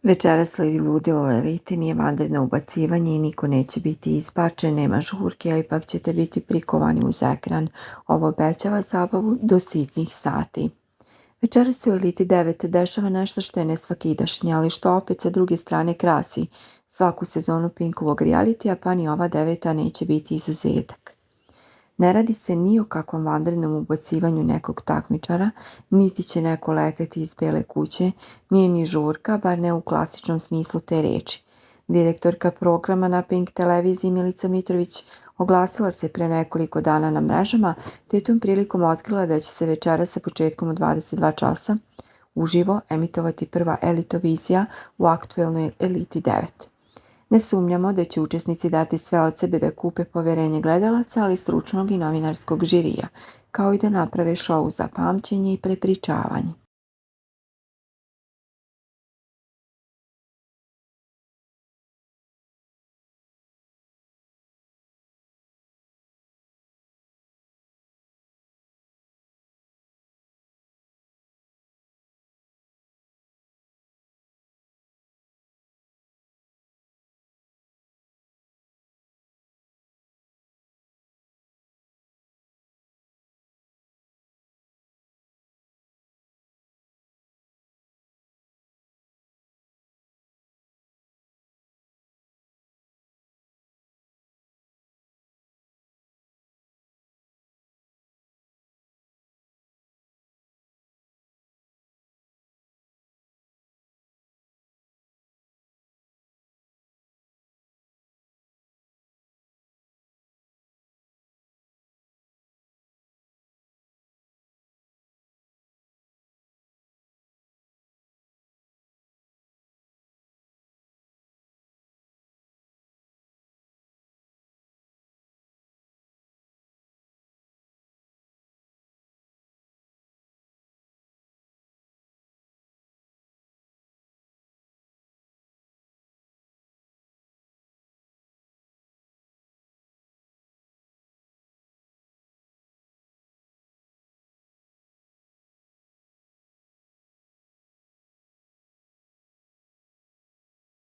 Večeras sledi ludilo u eliti, nije vanredno ubacivanje i niko neće biti izbačen, nema žurke, a ipak ćete biti prikovani uz ekran. Ovo obećava zabavu do sitnih sati. Večeras se u Eliti 9 dešava nešto što je nesvakidašnje, ali što opet sa druge strane krasi svaku sezonu Pinkovog realitija, pa ni ova 9 neće biti izuzetak. Ne radi se ni o kakvom vanrednom ubacivanju nekog takmičara, niti će neko leteti iz Bele kuće, nije ni žurka, bar ne u klasičnom smislu te reči. Direktorka programa na Pink televiziji Milica Mitrović oglasila se pre nekoliko dana na mrežama, te je tom prilikom otkrila da će se večeras sa početkom u 22 časa uživo emitovati prva elitovizija u aktuelnoj Eliti 9. Ne sumnjamo da će učesnici dati sve od sebe da kupe poverenje gledalaca, ali stručnog i novinarskog žirija, kao i da naprave šou za pamćenje i prepričavanje.